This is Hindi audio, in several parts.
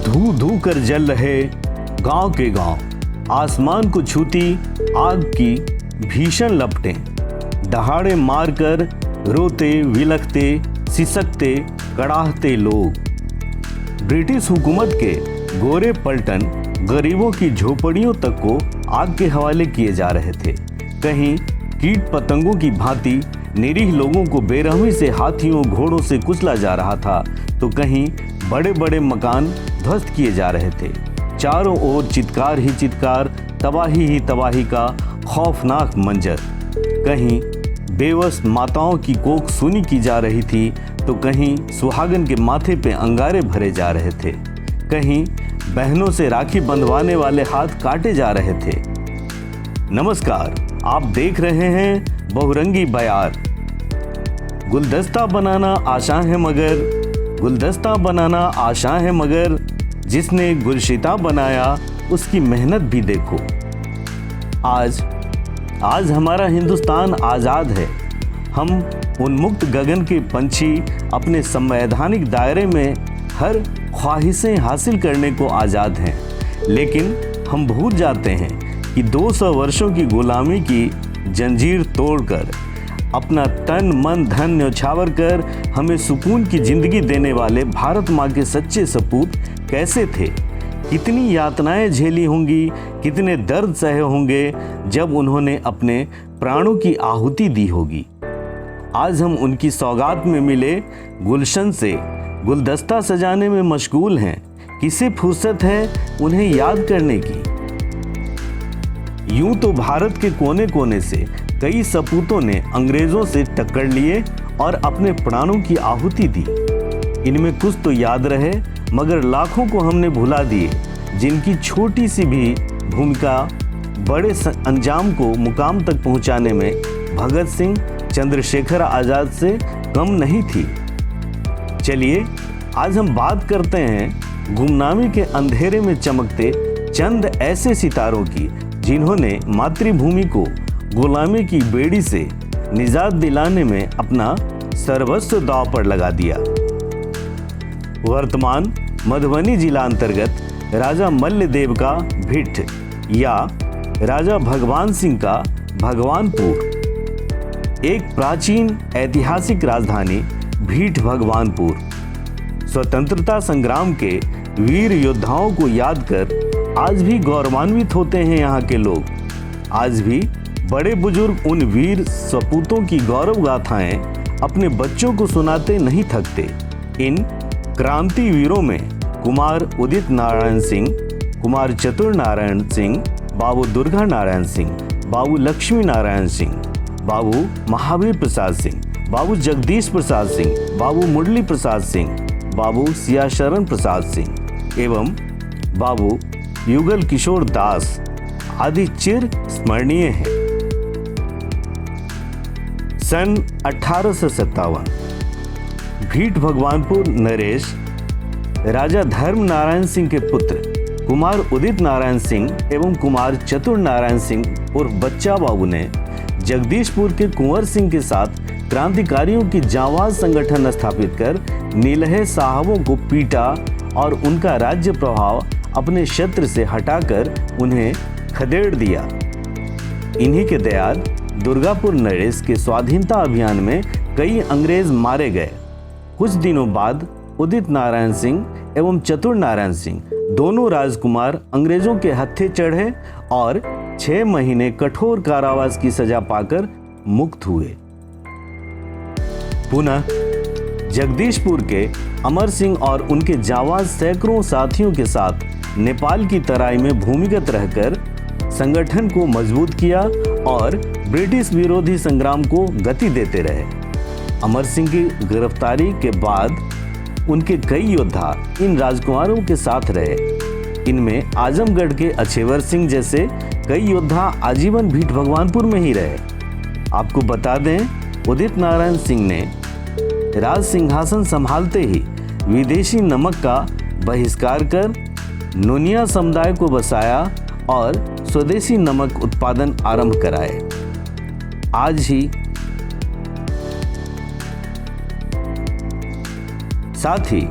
धू धू कर जल रहे गांव के गांव, आसमान को छूती आग की भीषण लपटें, दहाड़े मारकर रोते विलखते सिसकते कड़ाहते लोग। ब्रिटिश हुकूमत के गोरे पलटन गरीबों की झोपड़ियों तक को आग के हवाले किए जा रहे थे। कहीं कीट पतंगों की भांति निरीह लोगों को बेरहमी से हाथियों घोड़ों से कुचला जा रहा था, तो कहीं बड़े बड़े मकान ध्वस्त किए जा रहे थे। चारों ओर चित्कार ही चित्कार, तबाही ही तबाही का खौफनाक मंजर। कहीं बेबस माताओं की कोख सूनी की जा रही थी, तो कहीं सुहागन के माथे पे अंगारे भरे जा रहे थे। कहीं बहनों से राखी बंधवाने वाले हाथ काटे जा रहे थे। नमस्कार, आप देख रहे हैं बहुरंगी बयार। गुलदस्ता बनाना आसान है मगर, गुलदस्ता बनाना आसान है मगर, जिसने गुलशिता बनाया उसकी मेहनत भी देखो। आज हमारा हिंदुस्तान आज़ाद है। हम उन्मुक्त गगन के पंछी अपने संवैधानिक दायरे में हर ख्वाहिशें हासिल करने को आज़ाद हैं। लेकिन हम भूल जाते हैं कि 200 वर्षों की गुलामी की जंजीर तोड़कर, अपना तन मन धन न्यौछावर कर हमें सुकून की जिंदगी देने वाले भारत माँ के सच्चे सपूत कैसे थे। कितनी यातनाएं झेली होंगी, कितने दर्द सहे होंगे जब उन्होंने अपने प्राणों की आहुति दी होगी। आज हम उनकी सौगात में मिले गुलशन से गुलदस्ता सजाने में मशगूल हैं। किसे फुर्सत है उन्हें याद करने की। यूं तो भारत के कोने कोने से कई सपूतों ने अंग्रेजों से टक्कर लिए और अपने प्राणों की आहुति दी। इनमें कुछ तो याद रहे, मगर लाखों को हमने भुला दिए, जिनकी छोटी सी भी भूमिका बड़े अंजाम को मुकाम तक पहुंचाने में भगत सिंह, चंद्रशेखर आज़ाद से कम नहीं थी। चलिए आज हम बात करते हैं गुमनामी के अंधेरे में चमकते चंद ऐसे सितारों की, जिन्होंने मातृभूमि को गुलामी की बेड़ी से निजात दिलाने में अपना सर्वस्व दांव पर लगा दिया। वर्तमान मधुबनी जिला अंतर्गत राजा मल्लदेव का भिट्ठ या राजा भगवान सिंह का भगवानपुर, एक प्राचीन ऐतिहासिक राजधानी भीठ भगवानपुर, स्वतंत्रता संग्राम के वीर योद्धाओं को याद कर आज भी गौरवान्वित होते हैं यहाँ के लोग। आज भी बड़े बुजुर्ग उन वीर सपूतों की गौरव गाथाएं अपने बच्चों को सुनाते नहीं थकते। इन क्रांति वीरों में कुमार उदित नारायण सिंह, कुमार चतुर नारायण सिंह, बाबू दुर्गा नारायण सिंह, बाबू लक्ष्मी नारायण सिंह, बाबू महावीर प्रसाद सिंह, बाबू जगदीश प्रसाद सिंह, बाबू मुरली प्रसाद सिंह, बाबू सियाशरण प्रसाद सिंह एवं बाबू युगल किशोर दास आदि चिर स्मरणीय हैं। सन 1857 भीठ भगवानपुर नरेश राजा धर्म नारायण सिंह के पुत्र कुमार उदित नारायण सिंह एवं कुमार चतुर नारायण सिंह उर्फ बच्चा बाबू ने जगदीशपुर के कुंवर सिंह के साथ क्रांतिकारियों की जांबाज संगठन स्थापित कर नीलहे साहबों को पीटा और उनका राज्य प्रभाव अपने क्षेत्र से हटाकर उन्हें खदेड़ दिया। इन्हीं के दयाल दुर्गापुर नरेश के स्वाधीनता अभियान में कई अंग्रेज मारे गए। कुछ दिनों बाद उदित नारायण सिंह एवं चतुर नारायण सिंह दोनों राजकुमार अंग्रेजों के हत्थे चढ़े और 6 महीने कठोर कारावास की सजा पाकर मुक्त हुए। पुनः जगदीशपुर के अमर सिंह और उनके जांबाज सैकड़ों साथियों के साथ नेपाल की तराई में भूमिगत रहकर संगठन को मजबूत किया और ब्रिटिश विरोधी संग्राम को गति देते रहे। अमर सिंह की गिरफ्तारी के बाद उनके कई योद्धा इन राजकुमारों के साथ रहे। इनमें आजमगढ़ के अच्छेवर सिंह जैसे कई योद्धा आजीवन भीठ भगवानपुर में ही रहे। आपको बता दें, उदित नारायण सिंह ने राज सिंहासन संभालते ही विदेशी नमक का बहिष्कार कर नोनिया समुदाय को बसाया और स्वदेशी नमक उत्पादन आरंभ कराए। आज ही साथ ही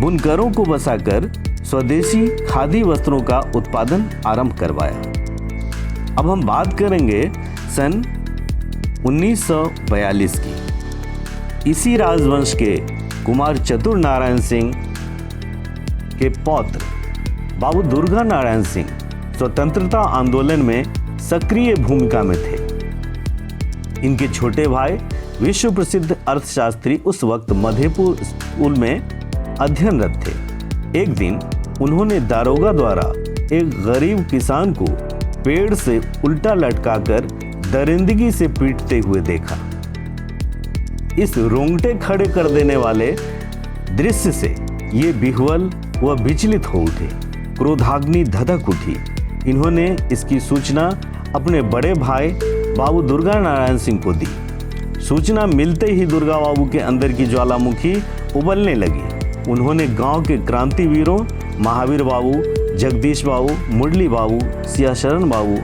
बुनकरों को बसाकर स्वदेशी खादी वस्त्रों का उत्पादन आरंभ करवाया। अब हम बात करेंगे सन 1942 की। इसी राजवंश के कुमार चतुर नारायण सिंह के पौत्र बाबू दुर्गा नारायण सिंह स्वतंत्रता आंदोलन में सक्रिय भूमिका में थे। इनके छोटे भाई विश्व प्रसिद्ध अर्थशास्त्री उस वक्त मधेपुर स्कूल में अध्ययनरत थे। एक दिन उन्होंने दारोगा द्वारा एक गरीब किसान को पेड़ से उल्टा लटकाकर दरिंदगी से पीटते हुए देखा। इस रोंगटे खड़े कर देने वाले दृश्य से ये बिह्वल व विचलित हो उठे। क्रोधाग्नि धधक उठी। इन्होंने इसकी सूचना अपने बड़े भाई बाबू दुर्गा नारायण सिंह को दी। सूचना मिलते ही दुर्गा बाबू के अंदर की ज्वालामुखी उबलने लगी। उन्होंने गांव के क्रांतिवीरों महावीर बाबू, जगदीश बाबू, मुरली बाबू, सियाशरण बाबू,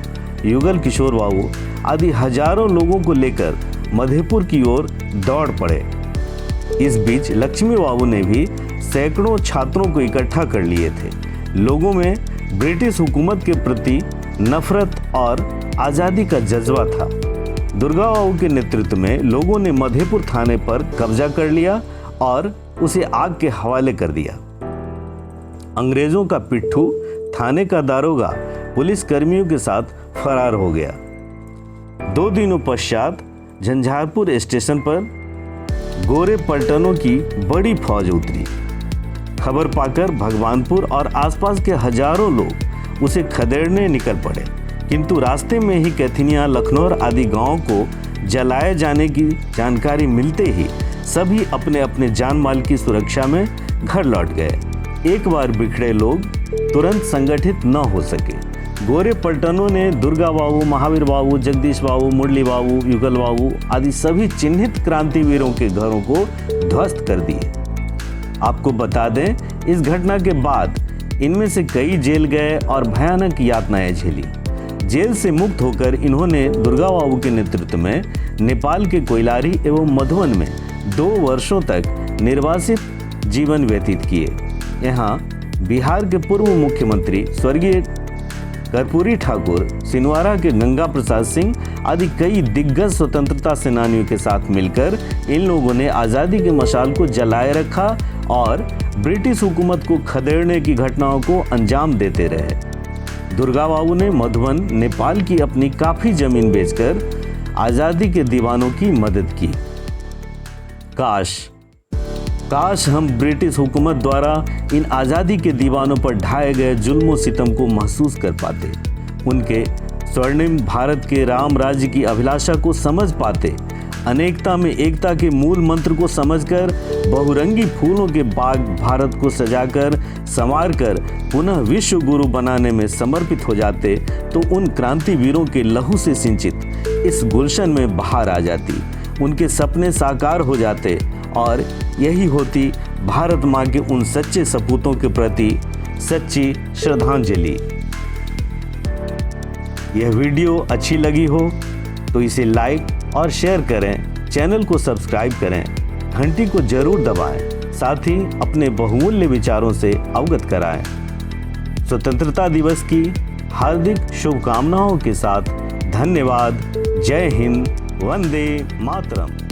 युगल किशोर बाबू आदि हजारों लोगों को लेकर मधेपुर की ओर दौड़ पड़े। इस बीच लक्ष्मी बाबू ने भी सैकड़ों छात्रों को इकट्ठा कर लिए थे। लोगों में ब्रिटिश हुकूमत के प्रति नफरत और आज़ादी का जज्बा था। दुर्गा बाबू के नेतृत्व में लोगों ने मधेपुर थाने पर कब्जा कर लिया और उसे आग के हवाले कर दिया। अंग्रेजों का पिट्ठू थाने का दारोगा पुलिस कर्मियों के साथ फरार हो गया। 2 दिनों पश्चात झंझारपुर स्टेशन पर गोरे पलटनों की बड़ी फौज उतरी। खबर पाकर भगवानपुर और आसपास के हजारों लोग उसे खदेड़ने निकल पड़े, किंतु रास्ते में ही कैथनिया, लखनौर आदि गांवों को जलाए जाने की जानकारी मिलते ही सभी अपने अपने जान माल की सुरक्षा में घर लौट गए। एक बार बिखरे लोग तुरंत संगठित न हो सके। गोरे पलटनों ने दुर्गा बाबू, महावीर बाबू, जगदीश बाबू, मुरली बाबू, युगल बाबू आदि सभी चिन्हित क्रांतिवीरों के घरों को ध्वस्त कर दिए। आपको बता दें, इस घटना के बाद इनमें से कई जेल गए और भयानक यातनाएं झेली। जेल से मुक्त होकर इन्होंने दुर्गा बाबू के नेतृत्व में नेपाल के कोइलारी एवं मधुबन में 2 वर्षों तक निर्वासित जीवन व्यतीत किए। यहाँ बिहार के पूर्व मुख्यमंत्री स्वर्गीय कर्पूरी ठाकुर, सिनवारा के गंगा प्रसाद सिंह आदि कई दिग्गज स्वतंत्रता सेनानियों के साथ मिलकर इन लोगों ने आज़ादी के मशाल को जलाए रखा और ब्रिटिश हुकूमत को खदेड़ने की घटनाओं को अंजाम देते रहे। दुर्गा बाबू ने मधुबन, नेपाल की अपनी काफ़ी जमीन बेचकर आज़ादी के दीवानों की मदद की। काश हम ब्रिटिश हुकूमत द्वारा इन आज़ादी के दीवानों पर ढाए गए जुल्म सितम को महसूस कर पाते, उनके स्वर्णिम भारत के राम राज्य की अभिलाषा को समझ पाते, अनेकता में एकता के मूल मंत्र को समझकर बहुरंगी फूलों के बाग भारत को सजाकर संवारकर पुनः विश्व गुरु बनाने में समर्पित हो जाते, तो उन क्रांतिवीरों के लहू से सिंचित इस गुलशन में बहार आ जाती, उनके सपने साकार हो जाते और यही होती भारत माँ के उन सच्चे सपूतों के प्रति सच्ची श्रद्धांजलि। यह वीडियो अच्छी लगी हो तो इसे लाइक और शेयर करें, चैनल को सब्सक्राइब करें, घंटी को जरूर दबाएं, साथ ही अपने बहुमूल्य विचारों से अवगत कराएं। स्वतंत्रता दिवस की हार्दिक शुभकामनाओं के साथ धन्यवाद। जय हिंद, वंदे मातरम।